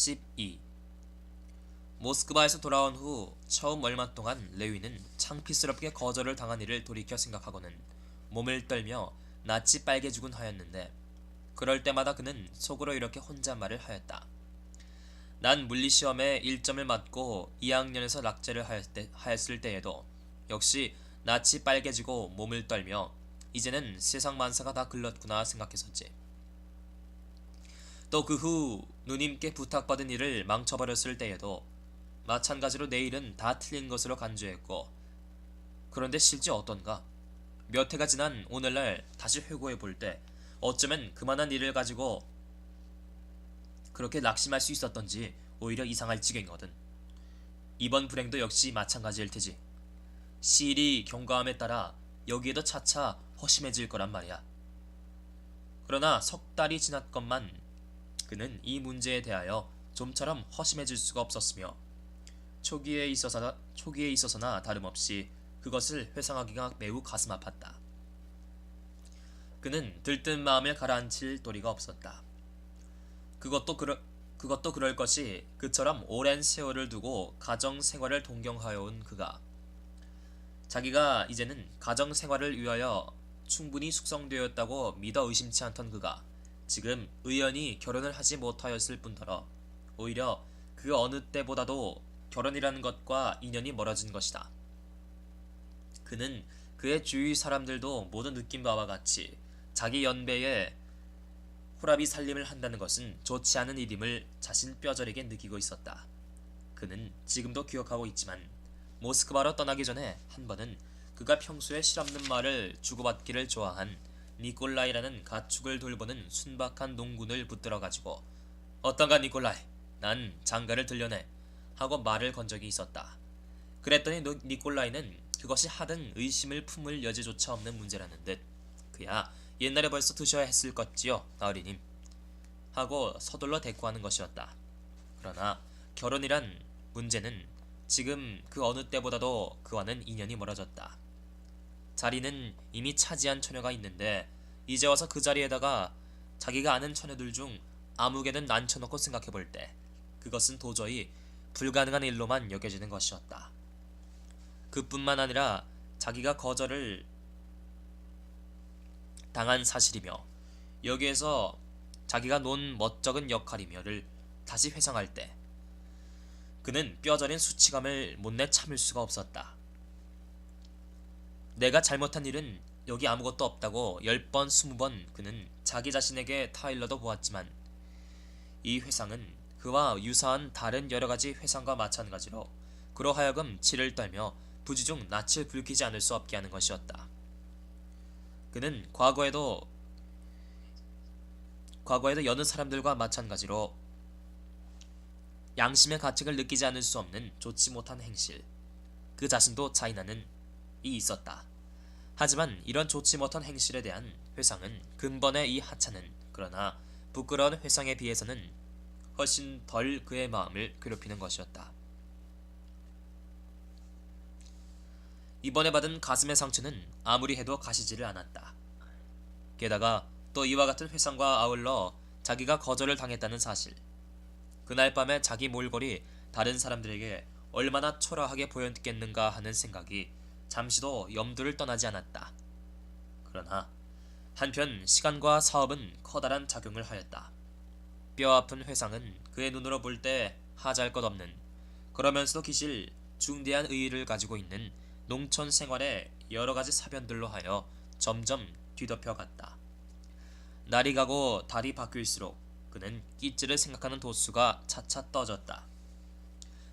12. 모스크바에서 돌아온 후 처음 얼마 동안 레위는 창피스럽게 거절을 당한 일을 돌이켜 생각하고는 몸을 떨며 낯이 빨개지곤 하였는데, 그럴 때마다 그는 속으로 이렇게 혼잣말을 하였다. 난 물리시험에 1점을 맞고 2학년에서 낙제를 하였을 때에도 역시 낯이 빨개지고 몸을 떨며 이제는 세상 만사가 다 글렀구나 생각했었지. 또 그 후 누님께 부탁받은 일을 망쳐버렸을 때에도 마찬가지로 내 일은 다 틀린 것으로 간주했고, 그런데 실제 어떤가? 몇 해가 지난 오늘날 다시 회고해 볼 때 어쩌면 그만한 일을 가지고 그렇게 낙심할 수 있었던지 오히려 이상할 지경이거든. 이번 불행도 역시 마찬가지일 테지. 시일이 경과함에 따라 여기에도 차차 허심해질 거란 말이야. 그러나 석 달이 지났건만 그는 이 문제에 대하여 좀처럼 허심해질 수가 없었으며, 초기에 있어서나 다름없이 그것을 회상하기가 매우 가슴 아팠다. 그는 들뜬 마음을 가라앉힐 도리가 없었다. 그것도 그럴 것이 그처럼 오랜 세월을 두고 가정 생활을 동경하여 온 그가, 자기가 이제는 가정 생활을 위하여 충분히 숙성되었다고 믿어 의심치 않던 그가 지금 의연히 결혼을 하지 못하였을 뿐더러 오히려 그 어느 때보다도 결혼이라는 것과 인연이 멀어진 것이다. 그는 그의 주위 사람들도 모두 느낀 바와 같이 자기 연배에 호랍이 살림을 한다는 것은 좋지 않은 일임을 자신 뼈저리게 느끼고 있었다. 그는 지금도 기억하고 있지만 모스크바로 떠나기 전에 한 번은 그가 평소에 실없는 말을 주고받기를 좋아한 니콜라이라는 가축을 돌보는 순박한 농군을 붙들어가지고 "어떤가 니콜라이, 난 장가를 들려네" 하고 말을 건 적이 있었다. 그랬더니 니콜라이는 그것이 하등 의심을 품을 여지조차 없는 문제라는 듯 "그야 옛날에 벌써 드셔야 했을 것지요, 나으리님" 하고 서둘러 대꾸하는 것이었다. 그러나 결혼이란 문제는 지금 그 어느 때보다도 그와는 인연이 멀어졌다. 자리는 이미 차지한 처녀가 있는데 이제 와서 그 자리에다가 자기가 아는 처녀들 중 아무개는 난쳐놓고 생각해볼 때 그것은 도저히 불가능한 일로만 여겨지는 것이었다. 그뿐만 아니라 자기가 거절을 당한 사실이며 여기에서 자기가 논 멋쩍은 역할이며를 다시 회상할 때 그는 뼈저린 수치감을 못내 참을 수가 없었다. 내가 잘못한 일은 여기 아무것도 없다고 10번 20번 그는 자기 자신에게 타일러도 보았지만, 이 회상은 그와 유사한 다른 여러가지 회상과 마찬가지로 그로 하여금 치를 떨며 부지중 낯을 붉히지 않을 수 없게 하는 것이었다. 그는 과거에도 여느 사람들과 마찬가지로 양심의 가책을 느끼지 않을 수 없는 좋지 못한 행실, 그 자신도 자인하는 이 있었다. 하지만 이런 좋지 못한 행실에 대한 회상은 근본의 이 하찮은 그러나 부끄러운 회상에 비해서는 훨씬 덜 그의 마음을 괴롭히는 것이었다. 이번에 받은 가슴의 상처는 아무리 해도 가시지를 않았다. 게다가 또 이와 같은 회상과 아울러 자기가 거절을 당했다는 사실, 그날 밤에 자기 몰골이 다른 사람들에게 얼마나 초라하게 보였겠는가 하는 생각이 잠시도 염두를 떠나지 않았다. 그러나 한편 시간과 사업은 커다란 작용을 하였다. 뼈아픈 회상은 그의 눈으로 볼 때 하잘 것 없는, 그러면서도 기실 중대한 의의를 가지고 있는 농촌 생활의 여러가지 사변들로 하여 점점 뒤덮여갔다. 날이 가고 달이 바뀔수록 그는 끼찌를 생각하는 도수가 차차 떠졌다.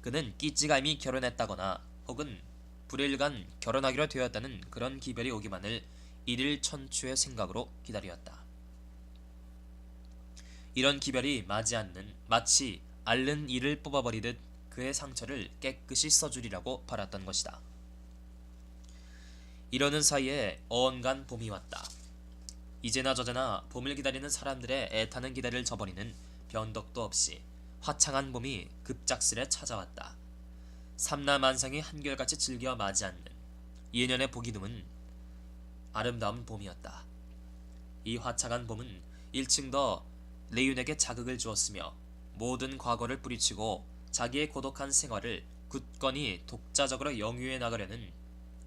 그는 끼찌가 이미 결혼했다거나 혹은 불일간 결혼하기로 되었다는 그런 기별이 오기만을 일일 천추의 생각으로 기다렸다. 이런 기별이 마치 앓는 이를 뽑아버리듯 그의 상처를 깨끗이 써주리라고 바랐던 것이다. 이러는 사이에 어언간 봄이 왔다. 이제나 저제나 봄을 기다리는 사람들의 애타는 기대를 저버리는 변덕도 없이 화창한 봄이 급작스레 찾아왔다. 삼라만상이 한결같이 즐겨 맞이하는 예년의 보기 드문 아름다운 봄이었다. 이 화창한 봄은 1층 더 레윤에게 자극을 주었으며 모든 과거를 뿌리치고 자기의 고독한 생활을 굳건히 독자적으로 영위해 나가려는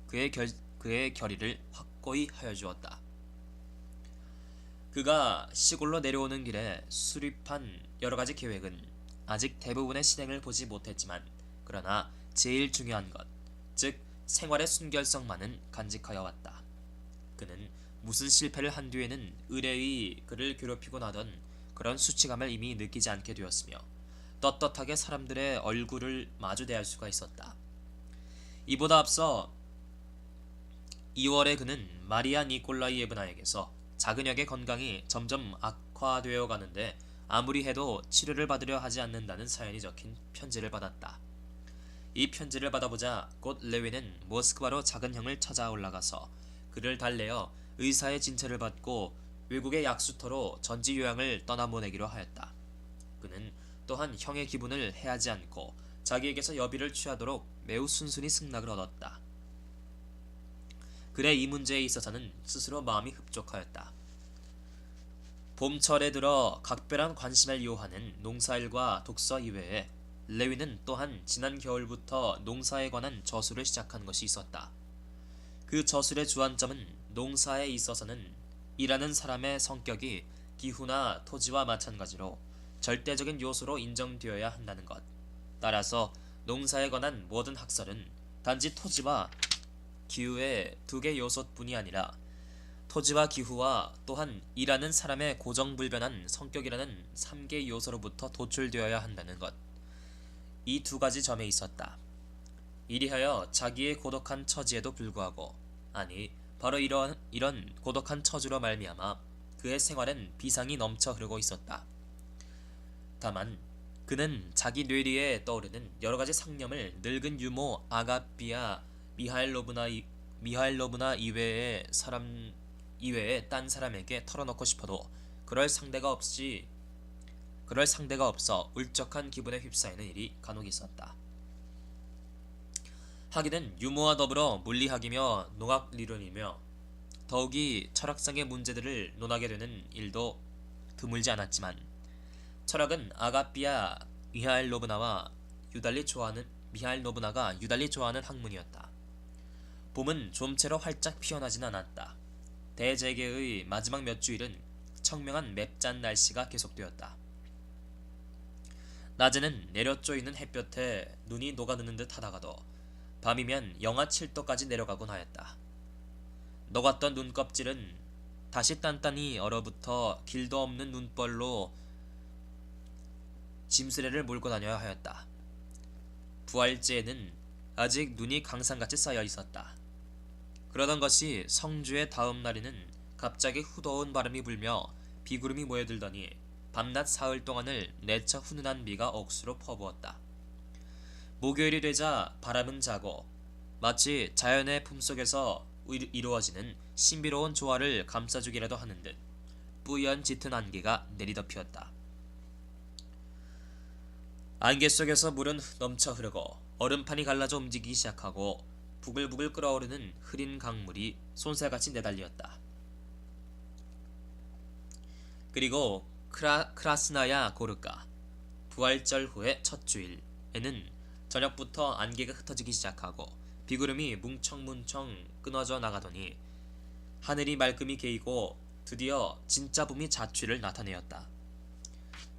그의 결의를 확고히 하여 주었다. 그가 시골로 내려오는 길에 수립한 여러 가지 계획은 아직 대부분의 실행을 보지 못했지만, 그러나 제일 중요한 것, 즉 생활의 순결성만은 간직하여 왔다. 그는 무슨 실패를 한 뒤에는 의뢰의 그를 괴롭히고 나던 그런 수치감을 이미 느끼지 않게 되었으며, 떳떳하게 사람들의 얼굴을 마주 대할 수가 있었다. 이보다 앞서 2월에 그는 마리아 니콜라이에브나에게서 작은 역의 건강이 점점 악화되어 가는데 아무리 해도 치료를 받으려 하지 않는다는 사연이 적힌 편지를 받았다. 이 편지를 받아보자 곧 레위는 모스크바로 작은 형을 찾아 올라가서 그를 달래어 의사의 진찰을 받고 외국의 약수터로 전지 요양을 떠나보내기로 하였다. 그는 또한 형의 기분을 해하지 않고 자기에게서 여비를 취하도록 매우 순순히 승낙을 얻었다. 그래 이 문제에 있어서는 스스로 마음이 흡족하였다. 봄철에 들어 각별한 관심을 요하는 농사일과 독서 이외에 레위는 또한 지난 겨울부터 농사에 관한 저술을 시작한 것이 있었다. 그 저술의 주안점은 농사에 있어서는 일하는 사람의 성격이 기후나 토지와 마찬가지로 절대적인 요소로 인정되어야 한다는 것. 따라서 농사에 관한 모든 학설은 단지 토지와 기후의 두 개 요소뿐이 아니라 토지와 기후와 또한 일하는 사람의 고정불변한 성격이라는 3개 요소로부터 도출되어야 한다는 것. 이 두 가지 점에 있었다. 이리하여 자기의 고독한 처지에도 불구하고, 아니 바로 이런 고독한 처지로 말미암아 그의 생활은 비상이 넘쳐 흐르고 있었다. 다만 그는 자기 뇌리에 떠오르는 여러 가지 상념을 늙은 유모 아가피아 미하일로브나 이외에 딴 사람에게 털어놓고 싶어도 그럴 상대가 없어 울적한 기분에 휩싸이는 일이 간혹 있었다. 학위는 유모와 더불어 물리학이며 농학리론이며 더욱이 철학상의 문제들을 논하게 되는 일도 드물지 않았지만, 철학은 아가피아 미하일노브나가 유달리 좋아하는 학문이었다. 봄은 좀채로 활짝 피어나진 않았다. 대재개의 마지막 몇 주일은 청명한 맵짠 날씨가 계속되었다. 낮에는 내려쪼이는 햇볕에 눈이 녹아드는 듯 하다가도 밤이면 영하 7도까지 내려가곤 하였다. 녹았던 눈껍질은 다시 단단히 얼어붙어 길도 없는 눈벌로 짐스레를 몰고 다녀야 하였다. 부활제에는 아직 눈이 강산같이 쌓여 있었다. 그러던 것이 성주의 다음 날에는 갑자기 후더운 바람이 불며 비구름이 모여들더니 밤낮 사흘 동안을 내쳐 훈훈한 비가 억수로 퍼부었다. 목요일이 되자 바람은 자고 마치 자연의 품속에서 이루어지는 신비로운 조화를 감싸주기라도 하는 듯 뿌연 짙은 안개가 내리덮이었다. 안개 속에서 물은 넘쳐 흐르고 얼음판이 갈라져 움직이기 시작하고 부글부글 끓어오르는 흐린 강물이 손살같이 내달렸다. 그리고 크라스나야 고르카 부활절 후의 첫 주일에는 저녁부터 안개가 흩어지기 시작하고 비구름이 뭉청뭉청 끊어져 나가더니 하늘이 말끔히 개이고 드디어 진짜 봄이 자취를 나타내었다.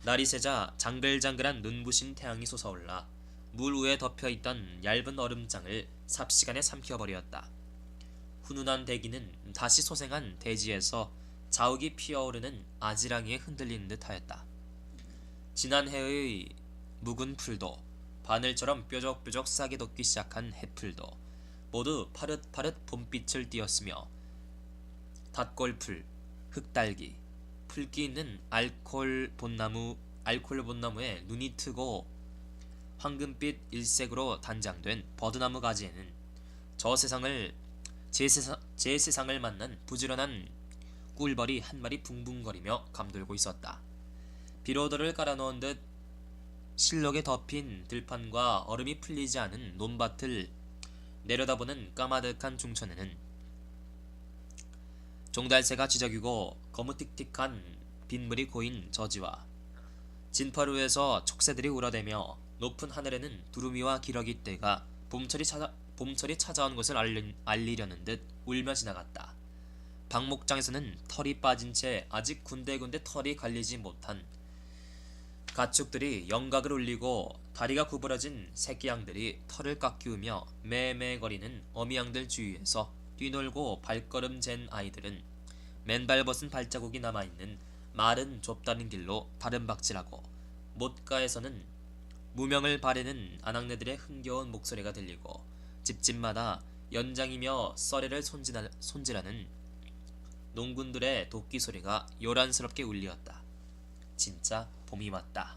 날이 새자 장글장글한 눈부신 태양이 솟아올라 물 위에 덮여있던 얇은 얼음장을 삽시간에 삼켜버렸다. 훈훈한 대기는 다시 소생한 대지에서 자욱이 피어오르는 아지랑이에 흔들리는 듯 하였다. 지난해의 묵은 풀도 바늘처럼 뾰족뾰족 싹이 돋기 시작한 해풀도 모두 파릇파릇 봄빛을 띠었으며 닷골풀, 흑달기, 풀기 있는 알콜 본나무에 눈이 트고 황금빛 일색으로 단장된 버드나무 가지에는 제 세상을 만난 부지런한 꿀벌이 한 마리 붕붕거리며 감돌고 있었다. 비로도를 깔아놓은 듯 실록에 덮인 들판과 얼음이 풀리지 않은 논밭을 내려다보는 까마득한 중천에는 종달새가 지저귀고 거무틱틱한 빗물이 고인 저지와 진파루에서 촉새들이 울어대며 높은 하늘에는 두루미와 기러기 떼가 봄철이 찾아온 것을 알리려는 듯 울며 지나갔다. 박목장에서는 털이 빠진 채 아직 군데군데 털이 갈리지 못한 가축들이 영각을 울리고 다리가 구부러진 새끼양들이 털을 깎이우며 매매거리는 어미양들 주위에서 뛰놀고 발걸음 잰 아이들은 맨발 벗은 발자국이 남아있는 마른 좁다른 길로 다름박질하고 못가에서는 무명을 바래는 아낙네들의 흥겨운 목소리가 들리고 집집마다 연장이며 썰애를 손질하는 농군들의 도끼 소리가 요란스럽게 울리었다. 진짜 봄이 왔다.